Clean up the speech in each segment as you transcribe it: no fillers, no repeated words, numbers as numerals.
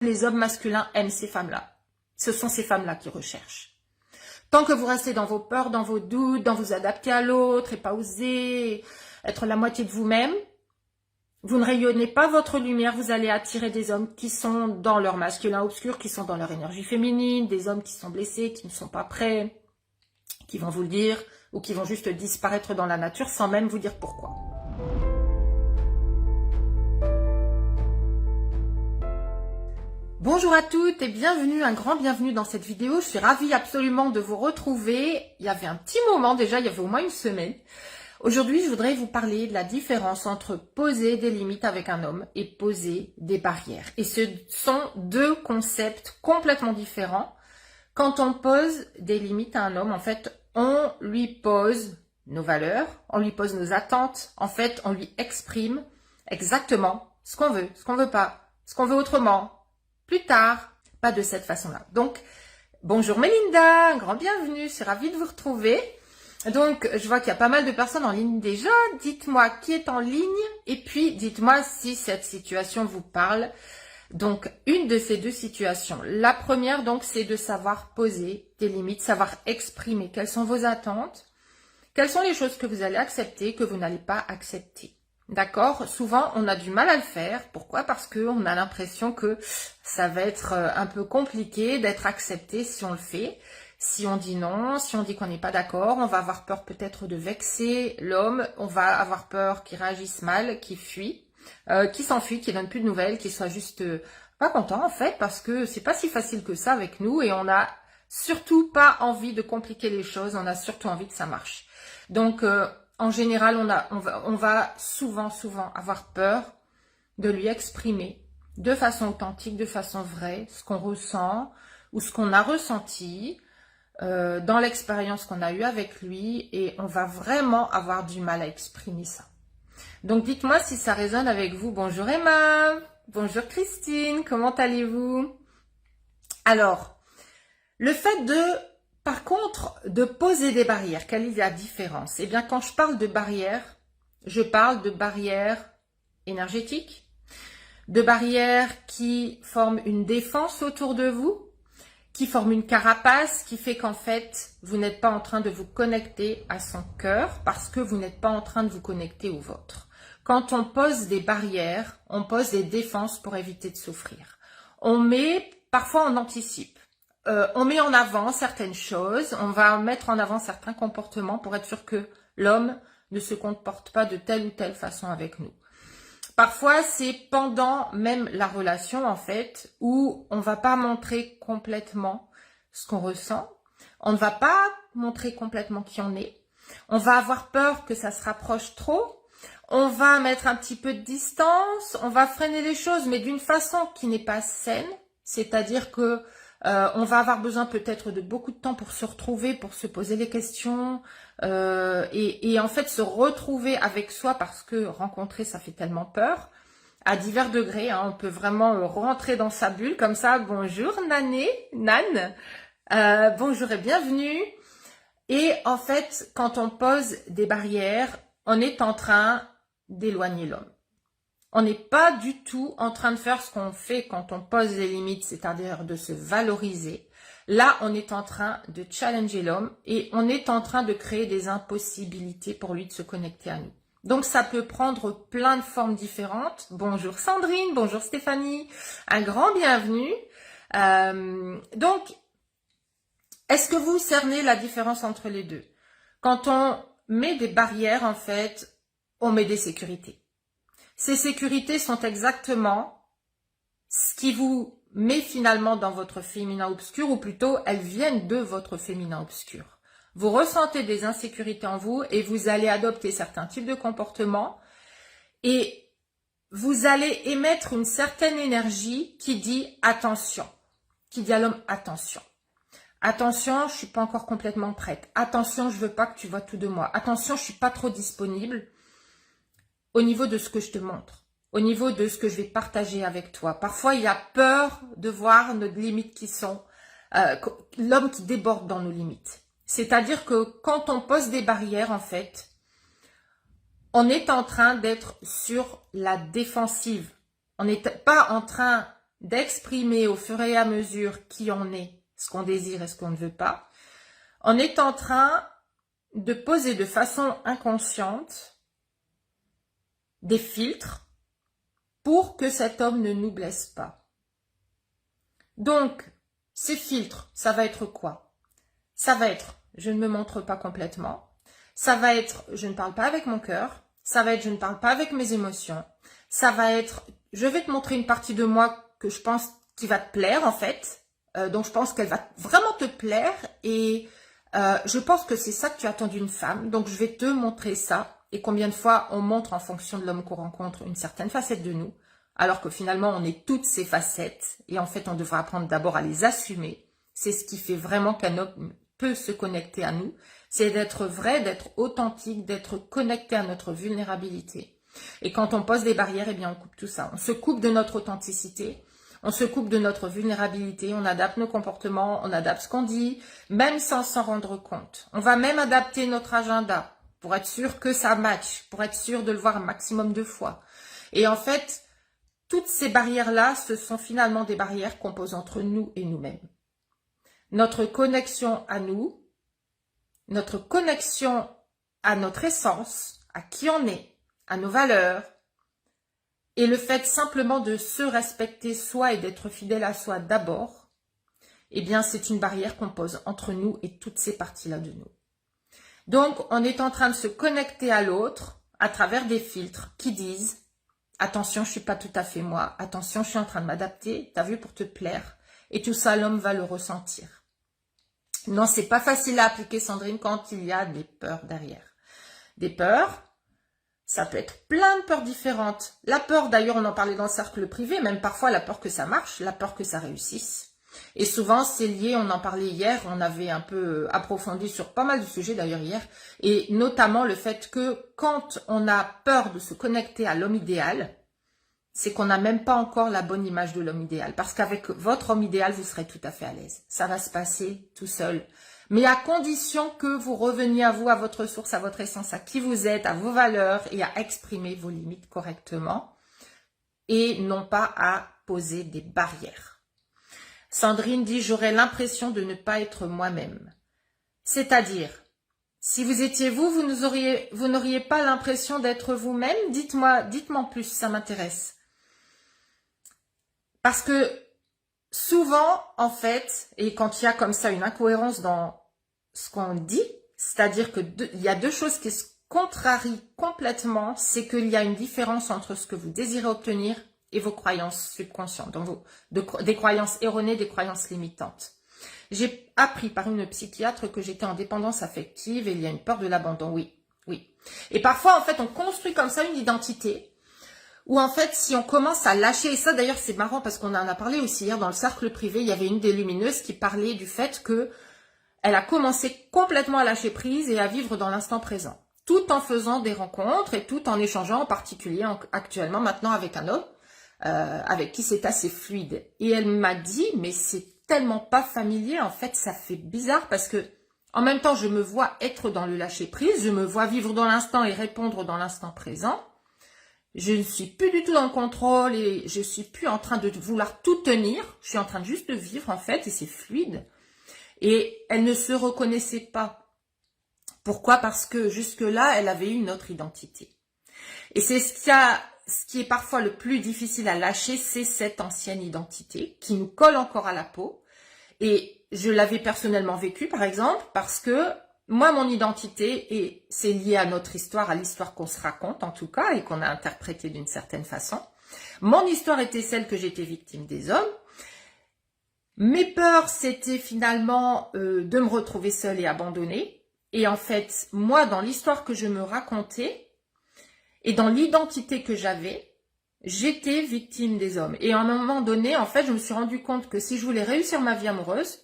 les hommes masculins aiment ces femmes-là. Ce sont ces femmes-là qui recherchent. Tant que vous restez dans vos peurs, dans vos doutes, dans vous adapter à l'autre et pas oser être la moitié de vous-même, vous ne rayonnez pas votre lumière, vous allez attirer des hommes qui sont dans leur masculin obscur, qui sont dans leur énergie féminine, des hommes qui sont blessés, qui ne sont pas prêts, qui vont vous le dire, ou qui vont juste disparaître dans la nature sans même vous dire pourquoi. Bonjour à toutes et bienvenue, un grand bienvenue dans cette vidéo. Je suis ravie absolument de vous retrouver. Il y avait un petit moment déjà, il y avait au moins une semaine. Aujourd'hui, je voudrais vous parler de la différence entre poser des limites avec un homme et poser des barrières. Et ce sont deux concepts complètement différents. Quand on pose des limites à un homme, en fait, on lui pose nos valeurs, on lui pose nos attentes. En fait, on lui exprime exactement ce qu'on veut pas, ce qu'on veut autrement. Plus tard, pas de cette façon-là. Donc, bonjour Mélinda, un grand bienvenue, je suis ravie de vous retrouver. Donc, je vois qu'il y a pas mal de personnes en ligne déjà. Dites-moi qui est en ligne et puis dites-moi si cette situation vous parle. Donc, une de ces deux situations. La première, donc, c'est de savoir poser des limites, savoir exprimer quelles sont vos attentes, quelles sont les choses que vous allez accepter, que vous n'allez pas accepter. D'accord? Souvent, on a du mal à le faire. Pourquoi? Parce qu'on a l'impression que ça va être un peu compliqué d'être accepté si on le fait. Si on dit non, si on dit qu'on n'est pas d'accord, on va avoir peur peut-être de vexer l'homme, on va avoir peur qu'il réagisse mal, qu'il fuit, qu'il s'enfuit, qu'il donne plus de nouvelles, qu'il soit juste pas content en fait, parce que c'est pas si facile que ça avec nous et on n'a surtout pas envie de compliquer les choses, on a surtout envie que ça marche. Donc, en général, on va souvent avoir peur de lui exprimer de façon authentique, de façon vraie, ce qu'on ressent ou ce qu'on a ressenti dans l'expérience qu'on a eue avec lui et on va vraiment avoir du mal à exprimer ça. Donc, dites-moi si ça résonne avec vous. Bonjour Emma, bonjour Christine, comment allez-vous? Alors, le fait par contre, de poser des barrières, quelle est la différence? Eh bien, quand je parle de barrières, je parle de barrières énergétiques, de barrières qui forment une défense autour de vous, qui forment une carapace, qui fait qu'en fait, vous n'êtes pas en train de vous connecter à son cœur parce que vous n'êtes pas en train de vous connecter au vôtre. Quand on pose des barrières, on pose des défenses pour éviter de souffrir. Parfois on anticipe. On met en avant certaines choses, on va mettre en avant certains comportements pour être sûr que l'homme ne se comporte pas de telle ou telle façon avec nous. Parfois, c'est pendant même la relation, en fait, où on ne va pas montrer complètement ce qu'on ressent, on ne va pas montrer complètement qui on est, on va avoir peur que ça se rapproche trop, on va mettre un petit peu de distance, on va freiner les choses, mais d'une façon qui n'est pas saine, c'est-à-dire que on va avoir besoin peut-être de beaucoup de temps pour se retrouver, pour se poser les questions et en fait se retrouver avec soi parce que rencontrer ça fait tellement peur à divers degrés. Hein, on peut vraiment rentrer dans sa bulle comme ça. Bonjour Nan, bonjour et bienvenue. Et en fait, quand on pose des barrières, on est en train d'éloigner l'homme. On n'est pas du tout en train de faire ce qu'on fait quand on pose des limites, c'est-à-dire de se valoriser. Là, on est en train de challenger l'homme et on est en train de créer des impossibilités pour lui de se connecter à nous. Donc, ça peut prendre plein de formes différentes. Bonjour Sandrine, bonjour Stéphanie, un grand bienvenue. Donc, est-ce que vous cernez la différence entre les deux? Quand on met des barrières, en fait, on met des sécurités. Ces sécurités sont exactement ce qui vous met finalement dans votre féminin obscur, ou plutôt elles viennent de votre féminin obscur. Vous ressentez des insécurités en vous et vous allez adopter certains types de comportements et vous allez émettre une certaine énergie qui dit attention, qui dit à l'homme attention. Attention, je suis pas encore complètement prête. Attention, je veux pas que tu vois tout de moi. Attention, je suis pas trop disponible. Au niveau de ce que je te montre, au niveau de ce que je vais partager avec toi. Parfois, il y a peur de voir nos limites qui sont, l'homme qui déborde dans nos limites. C'est-à-dire que quand on pose des barrières, en fait, on est en train d'être sur la défensive. On n'est pas en train d'exprimer au fur et à mesure qui on est, ce qu'on désire et ce qu'on ne veut pas, on est en train de poser de façon inconsciente des filtres pour que cet homme ne nous blesse pas. Donc, ces filtres, ça va être quoi? Ça va être, je ne me montre pas complètement. Ça va être, je ne parle pas avec mon cœur. Ça va être, je ne parle pas avec mes émotions. Ça va être, je vais te montrer une partie de moi que je pense qui va te plaire en fait. Donc, je pense qu'elle va vraiment te plaire et je pense que c'est ça que tu attends d'une femme. Donc, je vais te montrer ça. Et combien de fois on montre en fonction de l'homme qu'on rencontre une certaine facette de nous, alors que finalement on est toutes ces facettes. Et en fait, on devra apprendre d'abord à les assumer. C'est ce qui fait vraiment qu'un homme peut se connecter à nous. C'est d'être vrai, d'être authentique, d'être connecté à notre vulnérabilité. Et quand on pose des barrières, eh bien on coupe tout ça. On se coupe de notre authenticité. On se coupe de notre vulnérabilité, on adapte nos comportements, on adapte ce qu'on dit, même sans s'en rendre compte. On va même adapter notre agenda pour être sûr que ça matche, pour être sûr de le voir un maximum de fois. Et en fait, toutes ces barrières-là, ce sont finalement des barrières qu'on pose entre nous et nous-mêmes. Notre connexion à nous, notre connexion à notre essence, à qui on est, à nos valeurs, et le fait simplement de se respecter soi et d'être fidèle à soi d'abord, eh bien c'est une barrière qu'on pose entre nous et toutes ces parties-là de nous. Donc on est en train de se connecter à l'autre à travers des filtres qui disent « Attention, je suis pas tout à fait moi. Attention, je suis en train de m'adapter. T'as vu pour te plaire. » Et tout ça, l'homme va le ressentir. Non, c'est pas facile à appliquer, Sandrine, quand il y a des peurs derrière. Des peurs. Ça peut être plein de peurs différentes. La peur, d'ailleurs, on en parlait dans le cercle privé, même parfois la peur que ça marche, la peur que ça réussisse. Et souvent, c'est lié, on en parlait hier, on avait un peu approfondi sur pas mal de sujets d'ailleurs hier, et notamment le fait que quand on a peur de se connecter à l'homme idéal, c'est qu'on n'a même pas encore la bonne image de l'homme idéal. Parce qu'avec votre homme idéal, vous serez tout à fait à l'aise. Ça va se passer tout seul. Mais à condition que vous reveniez à vous, à votre source, à votre essence, à qui vous êtes, à vos valeurs et à exprimer vos limites correctement et non pas à poser des barrières. Sandrine dit « J'aurais l'impression de ne pas être moi-même ». C'est-à-dire, si vous étiez vous, vous n'auriez pas l'impression d'être vous-même. Dites-moi en plus, ça m'intéresse. Parce que souvent, en fait, et quand il y a comme ça une incohérence dans ce qu'on dit, c'est-à-dire que il y a deux choses qui se contrarient complètement, c'est qu'il y a une différence entre ce que vous désirez obtenir et vos croyances subconscientes, donc des croyances erronées, des croyances limitantes. J'ai appris par une psychiatre que j'étais en dépendance affective et il y a une peur de l'abandon, oui. Et parfois, en fait, on construit comme ça une identité où, en fait, si on commence à lâcher, et ça d'ailleurs c'est marrant parce qu'on en a parlé aussi hier dans le cercle privé, il y avait une des lumineuses qui parlait du fait que elle a commencé complètement à lâcher prise et à vivre dans l'instant présent, tout en faisant des rencontres et tout en échangeant en particulier actuellement maintenant avec un homme avec qui c'est assez fluide. Et elle m'a dit, mais c'est tellement pas familier, en fait ça fait bizarre parce que en même temps je me vois être dans le lâcher prise, je me vois vivre dans l'instant et répondre dans l'instant présent. Je ne suis plus du tout dans le contrôle et je suis plus en train de vouloir tout tenir, je suis en train de juste de vivre en fait et c'est fluide. Et elle ne se reconnaissait pas. Pourquoi? Parce que jusque-là, elle avait une autre identité. Et c'est ce qui est parfois le plus difficile à lâcher, c'est cette ancienne identité qui nous colle encore à la peau. Et je l'avais personnellement vécu, par exemple, parce que moi, mon identité, et c'est lié à notre histoire, à l'histoire qu'on se raconte en tout cas, et qu'on a interprétée d'une certaine façon. Mon histoire était celle que j'étais victime des hommes. Mes peurs, c'était finalement de me retrouver seule et abandonnée. Et en fait, moi, dans l'histoire que je me racontais et dans l'identité que j'avais, j'étais victime des hommes. Et à un moment donné, en fait, je me suis rendu compte que si je voulais réussir ma vie amoureuse,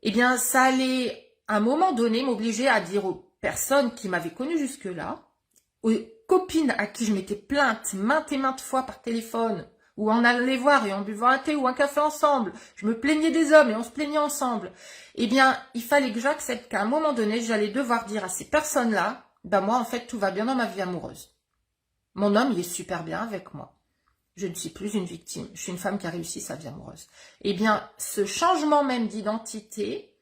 eh bien, ça allait, à un moment donné, m'obliger à dire aux personnes qui m'avaient connue jusque-là, aux copines à qui je m'étais plainte maintes et maintes fois par téléphone, où on allait voir et on buvait un thé ou un café ensemble, je me plaignais des hommes et on se plaignait ensemble, eh bien, il fallait que j'accepte qu'à un moment donné, j'allais devoir dire à ces personnes-là, ben moi, en fait, tout va bien dans ma vie amoureuse. Mon homme, il est super bien avec moi. Je ne suis plus une victime. Je suis une femme qui a réussi sa vie amoureuse. Eh bien, ce changement même d'identité,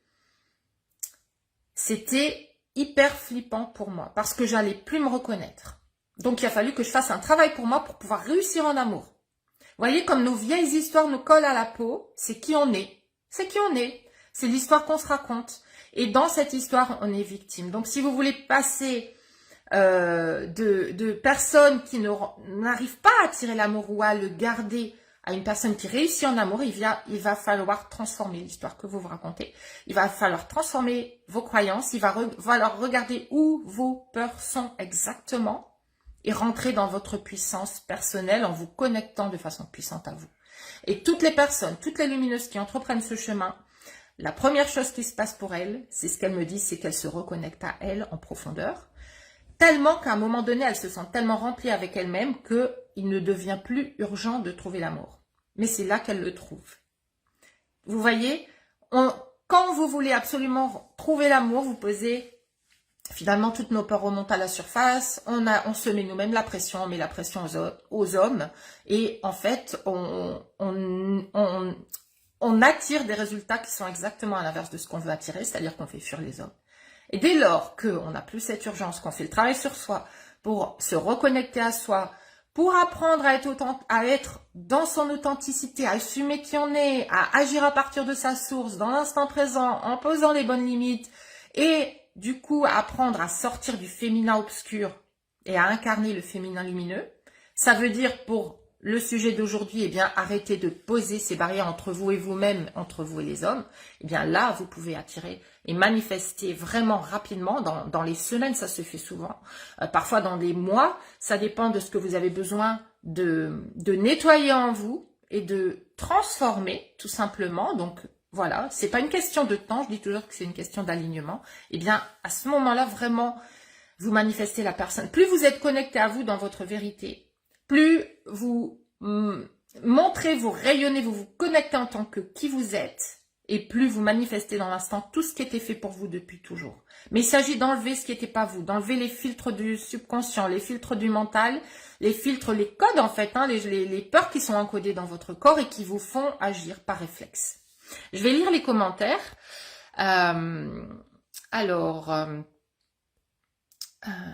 c'était hyper flippant pour moi parce que j'allais plus me reconnaître. Donc, il a fallu que je fasse un travail pour moi pour pouvoir réussir en amour. Vous voyez, comme nos vieilles histoires nous collent à la peau, c'est qui on est. C'est qui on est. C'est l'histoire qu'on se raconte. Et dans cette histoire, on est victime. Donc, si vous voulez passer de personnes qui n'arrivent pas à attirer l'amour ou à le garder à une personne qui réussit en amour, il va falloir transformer l'histoire que vous vous racontez. Il va falloir transformer vos croyances. Il va falloir regarder où vos peurs sont exactement et rentrer dans votre puissance personnelle en vous connectant de façon puissante à vous. Et toutes les personnes, toutes les lumineuses qui entreprennent ce chemin, la première chose qui se passe pour elles, c'est ce qu'elles me disent, c'est qu'elles se reconnectent à elles en profondeur. Tellement qu'à un moment donné, elles se sentent tellement remplies avec elles-mêmes qu'il ne devient plus urgent de trouver l'amour. Mais c'est là qu'elles le trouvent. Vous voyez, quand vous voulez absolument trouver l'amour, vous posez, finalement, toutes nos peurs remontent à la surface, on se met nous-mêmes la pression, on met la pression aux hommes, et en fait, on attire des résultats qui sont exactement à l'inverse de ce qu'on veut attirer, c'est-à-dire qu'on fait fuir les hommes. Et dès lors qu'on n'a plus cette urgence, qu'on fait le travail sur soi pour se reconnecter à soi, pour apprendre à être dans son authenticité, à assumer qui on est, à agir à partir de sa source, dans l'instant présent, en posant les bonnes limites, et du coup à apprendre à sortir du féminin obscur et à incarner le féminin lumineux, ça veut dire pour le sujet d'aujourd'hui, eh bien, arrêtez de poser ces barrières entre vous et vous-même, entre vous et les hommes. Eh bien, là, vous pouvez attirer et manifester vraiment rapidement. Dans les semaines, ça se fait souvent. Parfois, dans des mois, ça dépend de ce que vous avez besoin de nettoyer en vous et de transformer, tout simplement. Donc, voilà, c'est pas une question de temps. Je dis toujours que c'est une question d'alignement. Eh bien, à ce moment-là, vraiment, vous manifestez la personne. Plus vous êtes connecté à vous dans votre vérité, plus vous montrez, vous rayonnez, vous vous connectez en tant que qui vous êtes, et plus vous manifestez dans l'instant tout ce qui était fait pour vous depuis toujours. Mais il s'agit d'enlever ce qui n'était pas vous, d'enlever les filtres du subconscient, les filtres du mental, les filtres, les codes en fait, les peurs qui sont encodées dans votre corps et qui vous font agir par réflexe. Je vais lire les commentaires.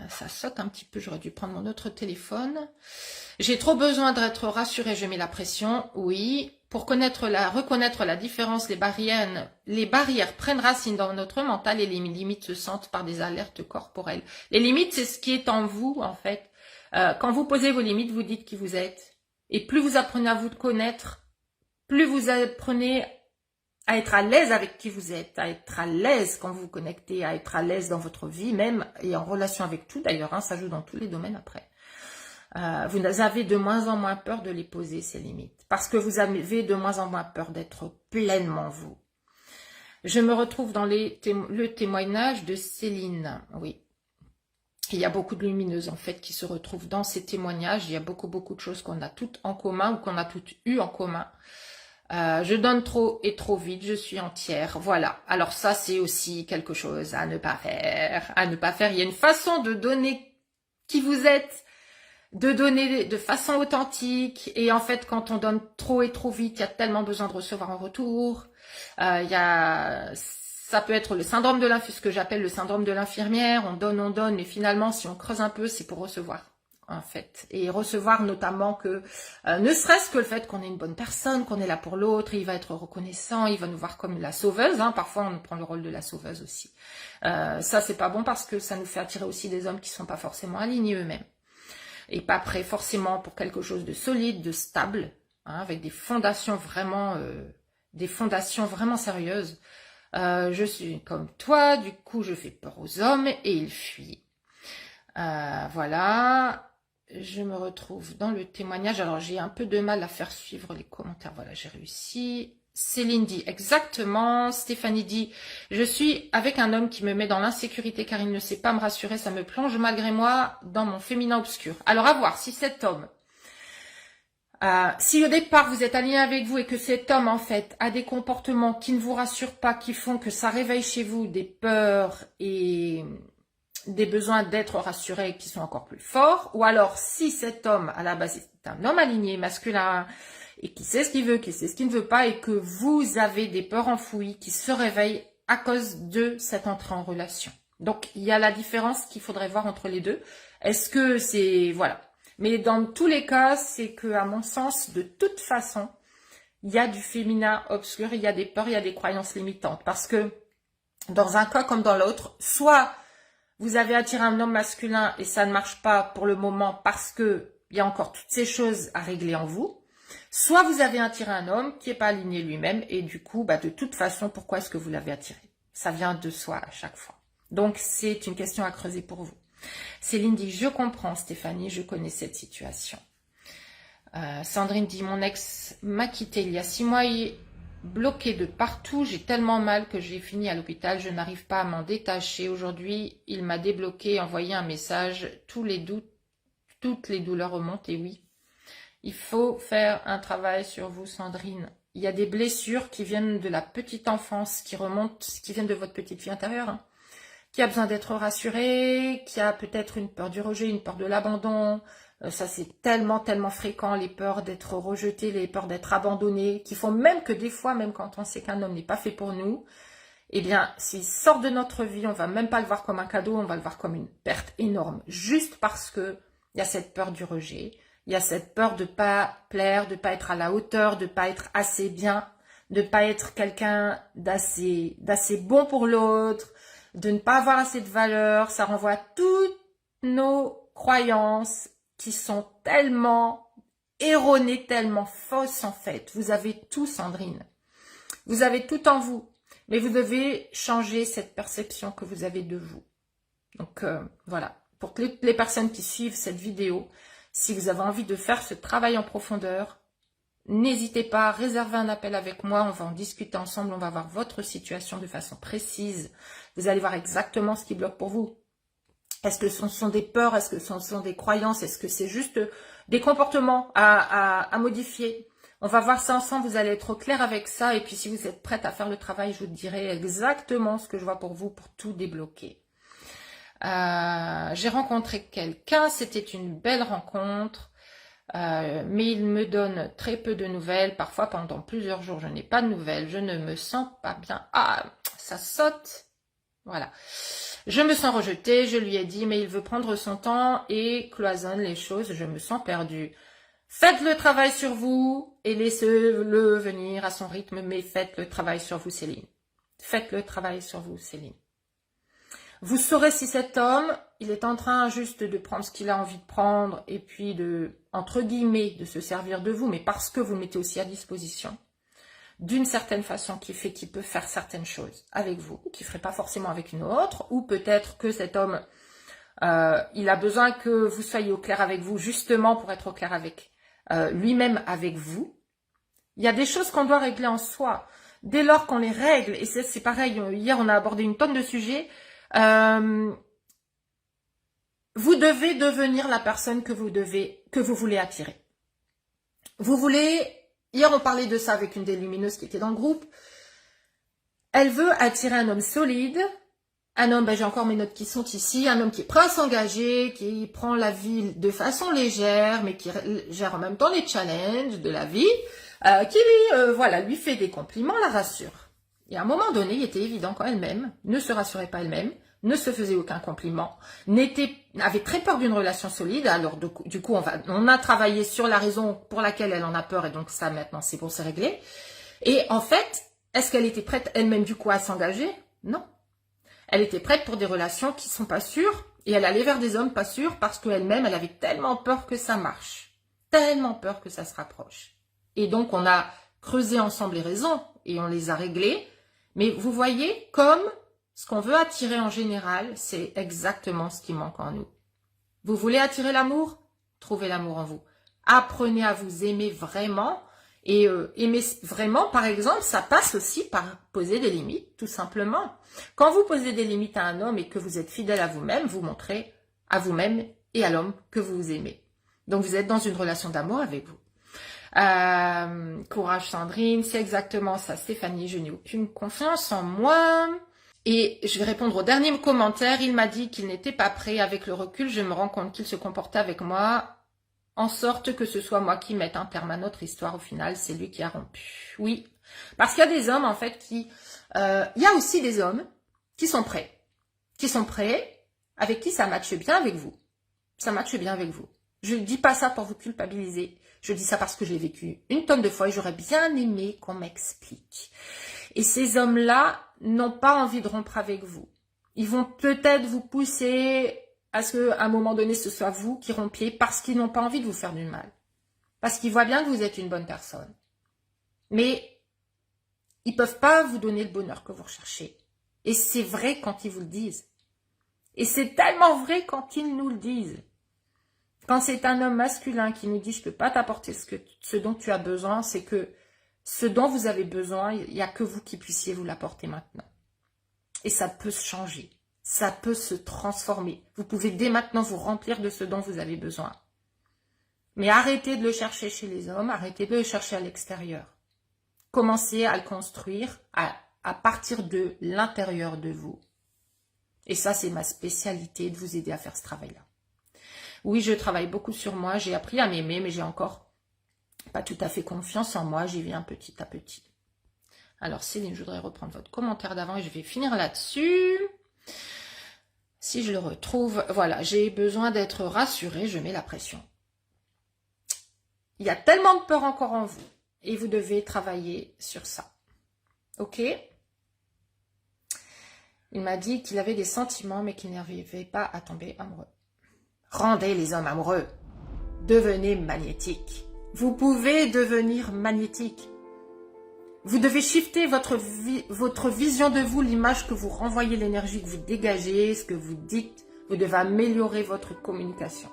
Ça saute un petit peu, j'aurais dû prendre mon autre téléphone. J'ai trop besoin d'être rassurée, je mets la pression. Oui, pour reconnaître la différence, les barrières prennent racine dans notre mental et les limites se sentent par des alertes corporelles. Les limites, c'est ce qui est en vous, en fait. Quand vous posez vos limites, vous dites qui vous êtes. Et plus vous apprenez à vous connaître, plus vous apprenez à être à l'aise avec qui vous êtes, à être à l'aise quand vous vous connectez, à être à l'aise dans votre vie même et en relation avec tout d'ailleurs, ça joue dans tous les domaines après. Vous avez de moins en moins peur de les poser, ces limites, parce que vous avez de moins en moins peur d'être pleinement vous. Je me retrouve dans le témoignage de Céline, oui. Il y a beaucoup de lumineuses en fait qui se retrouvent dans ces témoignages, il y a beaucoup de choses qu'on a toutes en commun ou qu'on a toutes eues en commun. Je donne trop et trop vite, je suis entière, voilà. Alors ça, c'est aussi quelque chose à ne pas faire, Il y a une façon de donner qui vous êtes, de donner de façon authentique. Et en fait, quand on donne trop et trop vite, il y a tellement besoin de recevoir en retour. Ça peut être le syndrome de ce que j'appelle le syndrome de l'infirmière. On donne, mais finalement, si on creuse un peu, c'est pour recevoir. En fait, et recevoir notamment que, ne serait-ce que le fait qu'on est une bonne personne, qu'on est là pour l'autre, il va être reconnaissant, il va nous voir comme la sauveuse, parfois on prend le rôle de la sauveuse aussi. Ça c'est pas bon parce que ça nous fait attirer aussi des hommes qui sont pas forcément alignés eux-mêmes, et pas prêts forcément pour quelque chose de solide, de stable, avec des fondations vraiment sérieuses. Je suis comme toi, du coup je fais peur aux hommes et ils fuient. Voilà. Je me retrouve dans le témoignage. Alors, j'ai un peu de mal à faire suivre les commentaires. Voilà, j'ai réussi. Céline dit exactement. Stéphanie dit, je suis avec un homme qui me met dans l'insécurité car il ne sait pas me rassurer. Ça me plonge malgré moi dans mon féminin obscur. Alors, à voir si cet homme, si au départ vous êtes aligné avec vous et que cet homme, en fait, a des comportements qui ne vous rassurent pas, qui font que ça réveille chez vous des peurs et des besoins d'être rassuré qui sont encore plus forts, ou alors si cet homme à la base est un homme aligné, masculin, et qui sait ce qu'il veut, qui sait ce qu'il ne veut pas, et que vous avez des peurs enfouies qui se réveillent à cause de cette entrée en relation. Donc il y a la différence qu'il faudrait voir entre les deux. Est-ce que c'est... Voilà. Mais dans tous les cas, c'est que à mon sens, de toute façon, il y a du féminin obscur, il y a des peurs, il y a des croyances limitantes. Parce que dans un cas comme dans l'autre, soit vous avez attiré un homme masculin et ça ne marche pas pour le moment parce que il y a encore toutes ces choses à régler en vous. Soit vous avez attiré un homme qui n'est pas aligné lui-même et du coup, de toute façon, pourquoi est-ce que vous l'avez attiré? Ça vient de soi à chaque fois. Donc, c'est une question à creuser pour vous. Céline dit, je comprends Stéphanie, je connais cette situation. Sandrine dit, mon ex m'a quitté il y a 6 mois, il est bloqué de partout, j'ai tellement mal que j'ai fini à l'hôpital, je n'arrive pas à m'en détacher. Aujourd'hui, il m'a débloqué, envoyé un message, toutes les douleurs remontent et oui. Il faut faire un travail sur vous, Sandrine. Il y a des blessures qui viennent de la petite enfance, qui remontent, qui viennent de votre petite fille intérieure, qui a besoin d'être rassurée, qui a peut-être une peur du rejet, une peur de l'abandon. Ça, c'est tellement fréquent, les peurs d'être rejeté, les peurs d'être abandonné, qui font même que des fois, même quand on sait qu'un homme n'est pas fait pour nous, eh bien, s'il sort de notre vie, on va même pas le voir comme un cadeau, on va le voir comme une perte énorme, juste parce que il y a cette peur du rejet. Il y a cette peur de pas plaire, de pas être à la hauteur, de pas être assez bien, de pas être quelqu'un d'assez bon pour l'autre, de ne pas avoir assez de valeur. Ça renvoie à toutes nos croyances qui sont tellement erronées, tellement fausses en fait. Vous avez tout, Sandrine. Vous avez tout en vous. Mais vous devez changer cette perception que vous avez de vous. Donc voilà. Pour toutes les personnes qui suivent cette vidéo, si vous avez envie de faire ce travail en profondeur, n'hésitez pas à réserver un appel avec moi. On va en discuter ensemble. On va voir votre situation de façon précise. Vous allez voir exactement ce qui bloque pour vous. Est-ce que ce sont des peurs? Est-ce que ce sont des croyances? Est-ce que c'est juste des comportements à modifier? On va voir ça ensemble. Vous allez être au clair avec ça. Et puis, si vous êtes prête à faire le travail, je vous dirai exactement ce que je vois pour vous pour tout débloquer. J'ai rencontré quelqu'un, c'était une belle rencontre, mais il me donne très peu de nouvelles. Parfois, pendant plusieurs jours, je n'ai pas de nouvelles. Je ne me sens pas bien. Ah, ça saute. Voilà. Je me sens rejetée. Je lui ai dit, mais il veut prendre son temps et cloisonne les choses. Je me sens perdue. Faites le travail sur vous et laissez-le venir à son rythme, mais faites le travail sur vous, Céline. Faites le travail sur vous, Céline. Vous saurez si cet homme, il est en train juste de prendre ce qu'il a envie de prendre et puis de, entre guillemets, de se servir de vous, mais parce que vous le mettez aussi à disposition, d'une certaine façon qui fait qu'il peut faire certaines choses avec vous, qu'il ne ferait pas forcément avec une autre, ou peut-être que cet homme, il a besoin que vous soyez au clair avec vous, justement pour être au clair avec lui-même, avec vous. Il y a des choses qu'on doit régler en soi. Dès lors qu'on les règle, et c'est pareil, hier on a abordé une tonne de sujets, vous devez devenir la personne que vous voulez attirer. Hier on parlait de ça avec une des lumineuses qui était dans le groupe. Elle veut attirer un homme solide, un homme, j'ai encore mes notes qui sont ici, un homme qui est prêt à s'engager, qui prend la vie de façon légère, mais qui gère en même temps les challenges de la vie, qui lui fait des compliments, la rassure. Et à un moment donné, il était évident quand elle-même ne se rassurait pas elle-même, ne se faisait aucun compliment, avait très peur d'une relation solide. Alors du coup, on a travaillé sur la raison pour laquelle elle en a peur et donc ça maintenant c'est pour se régler. Et en fait, est-ce qu'elle était prête elle-même du coup à s'engager? Non. Elle était prête pour des relations qui sont pas sûres et elle allait vers des hommes pas sûrs parce qu'elle-même, elle avait tellement peur que ça marche, tellement peur que ça se rapproche. Et donc on a creusé ensemble les raisons et on les a réglées. Mais vous voyez comme ce qu'on veut attirer en général, c'est exactement ce qui manque en nous. Vous voulez attirer l'amour? Trouvez l'amour en vous. Apprenez à vous aimer vraiment. Et aimer vraiment, par exemple, ça passe aussi par poser des limites, tout simplement. Quand vous posez des limites à un homme et que vous êtes fidèle à vous-même, vous montrez à vous-même et à l'homme que vous vous aimez. Donc vous êtes dans une relation d'amour avec vous. Courage Sandrine, c'est exactement ça Stéphanie, je n'ai aucune confiance en moi. Et je vais répondre au dernier commentaire. Il m'a dit qu'il n'était pas prêt. Avec le recul, je me rends compte qu'il se comportait avec moi en sorte que ce soit moi qui mette un terme à notre histoire. Au final, c'est lui qui a rompu. Oui, parce qu'il y a des hommes, en fait, qui... il y a aussi des hommes qui sont prêts. Qui sont prêts, avec qui ça matche bien avec vous. Ça matche bien avec vous. Je ne dis pas ça pour vous culpabiliser. Je dis ça parce que j'ai vécu une tonne de fois et j'aurais bien aimé qu'on m'explique. Et ces hommes-là n'ont pas envie de rompre avec vous. Ils vont peut-être vous pousser à ce qu'à un moment donné, ce soit vous qui rompiez parce qu'ils n'ont pas envie de vous faire du mal. Parce qu'ils voient bien que vous êtes une bonne personne. Mais ils ne peuvent pas vous donner le bonheur que vous recherchez. Et c'est vrai quand ils vous le disent. Et c'est tellement vrai quand ils nous le disent. Quand c'est un homme masculin qui nous dit « je ne peux pas t'apporter ce dont tu as besoin », c'est que ce dont vous avez besoin, il n'y a que vous qui puissiez vous l'apporter maintenant. Et ça peut se changer, ça peut se transformer. Vous pouvez dès maintenant vous remplir de ce dont vous avez besoin. Mais arrêtez de le chercher chez les hommes, arrêtez de le chercher à l'extérieur. Commencez à le construire à partir de l'intérieur de vous. Et ça, c'est ma spécialité, de vous aider à faire ce travail-là. Oui, je travaille beaucoup sur moi, j'ai appris à m'aimer, mais j'ai encore pas tout à fait confiance en moi, j'y viens petit à petit. Alors Céline, je voudrais reprendre votre commentaire d'avant et je vais finir là-dessus. Si je le retrouve, voilà, j'ai besoin d'être rassurée, je mets la pression. Il y a tellement de peur encore en vous et vous devez travailler sur ça. Ok ? Il m'a dit qu'il avait des sentiments mais qu'il n'arrivait pas à tomber amoureux. Rendez les hommes amoureux. Devenez magnétique. Vous pouvez devenir magnétique. Vous devez shifter votre vision de vous, l'image que vous renvoyez, l'énergie que vous dégagez, ce que vous dites. Vous devez améliorer votre communication.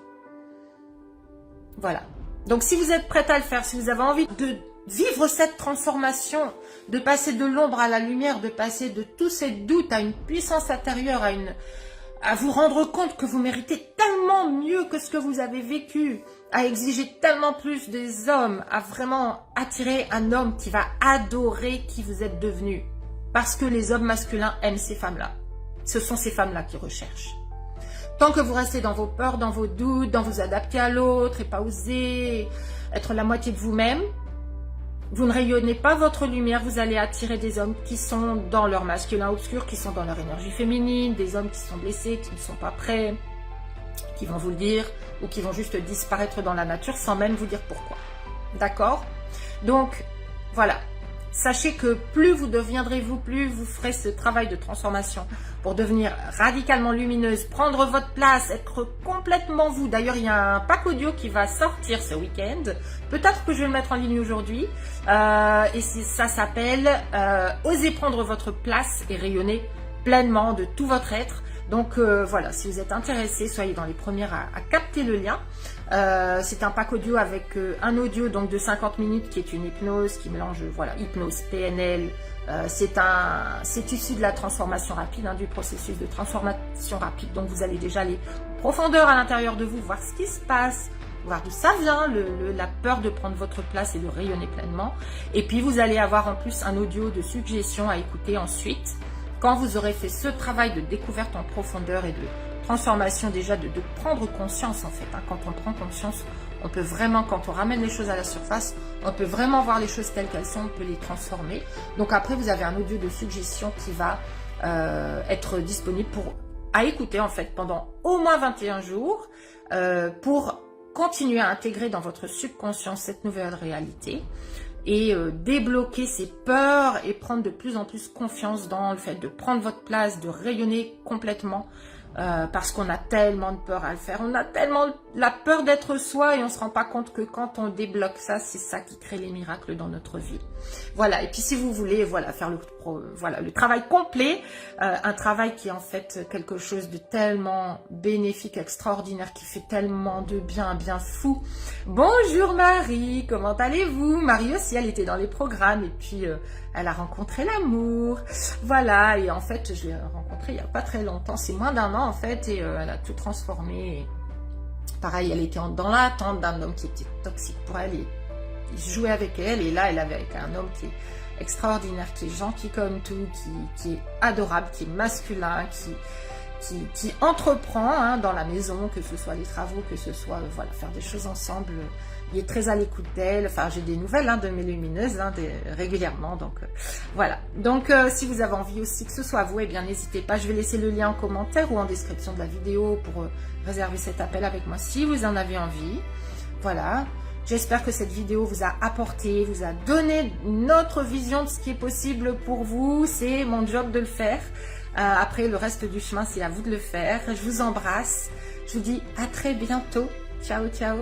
Voilà. Donc si vous êtes prête à le faire, si vous avez envie de vivre cette transformation, de passer de l'ombre à la lumière, de passer de tous ces doutes à une puissance intérieure, à vous rendre compte que vous méritez tellement mieux que ce que vous avez vécu, à exiger tellement plus des hommes, à vraiment attirer un homme qui va adorer qui vous êtes devenu. Parce que les hommes masculins aiment ces femmes-là. Ce sont ces femmes-là qui recherchent. Tant que vous restez dans vos peurs, dans vos doutes, dans vous adapter à l'autre et pas oser être la moitié de vous-même, vous ne rayonnez pas votre lumière, vous allez attirer des hommes qui sont dans leur masculin obscur, qui sont dans leur énergie féminine, des hommes qui sont blessés, qui ne sont pas prêts, qui vont vous le dire, ou qui vont juste disparaître dans la nature sans même vous dire pourquoi. D'accord? Donc, voilà. Sachez que plus vous deviendrez vous, plus vous ferez ce travail de transformation pour devenir radicalement lumineuse, prendre votre place, être complètement vous. D'ailleurs, il y a un pack audio qui va sortir ce week-end. Peut-être que je vais le mettre en ligne aujourd'hui. Et ça s'appelle « Osez prendre votre place et rayonner pleinement de tout votre être ». Donc voilà, si vous êtes intéressés, soyez dans les premières à capter le lien. C'est un pack audio avec un audio donc de 50 minutes qui est une hypnose qui mélange voilà hypnose, PNL. C'est issu de la transformation rapide, hein, du processus de transformation rapide. Donc vous allez déjà aller en profondeur à l'intérieur de vous, voir ce qui se passe, voir d'où ça vient, la peur de prendre votre place et de rayonner pleinement. Et puis vous allez avoir en plus un audio de suggestion à écouter ensuite. Quand vous aurez fait ce travail de découverte en profondeur et de transformation déjà, de prendre conscience en fait. Hein. Quand on prend conscience, on peut vraiment, quand on ramène les choses à la surface, on peut vraiment voir les choses telles qu'elles sont, on peut les transformer. Donc après, vous avez un audio de suggestion qui va être disponible à écouter en fait pendant au moins 21 jours pour continuer à intégrer dans votre subconscient cette nouvelle réalité. Et débloquer ses peurs et prendre de plus en plus confiance dans le fait de prendre votre place, de rayonner complètement parce qu'on a tellement de peur à le faire. On a tellement la peur d'être soi et on ne se rend pas compte que quand on débloque ça, c'est ça qui crée les miracles dans notre vie. Voilà, et puis si vous voulez voilà, faire le travail complet, un travail qui est en fait quelque chose de tellement bénéfique, extraordinaire, qui fait tellement de bien, un bien fou. Bonjour Marie, comment allez-vous? Marie aussi, elle était dans les programmes et puis elle a rencontré l'amour. Voilà, et en fait, je l'ai rencontrée il n'y a pas très longtemps, c'est moins d'1 an en fait, et elle a tout transformé. Et pareil, elle était dans l'attente d'un homme qui était toxique pour elle et il jouait avec elle, et là, elle avait avec un homme qui extraordinaire, qui est gentil comme tout, qui est adorable, qui est masculin, qui entreprend hein, dans la maison, que ce soit les travaux, que ce soit voilà, faire des choses ensemble. Il est très à l'écoute d'elle. Enfin, j'ai des nouvelles hein, de mes lumineuses hein, régulièrement. Donc, voilà. Donc, si vous avez envie aussi que ce soit vous, eh bien, n'hésitez pas. Je vais laisser le lien en commentaire ou en description de la vidéo pour réserver cet appel avec moi si vous en avez envie. Voilà. J'espère que cette vidéo vous a apporté, vous a donné une autre vision de ce qui est possible pour vous. C'est mon job de le faire. Après, le reste du chemin, c'est à vous de le faire. Je vous embrasse. Je vous dis à très bientôt. Ciao, ciao.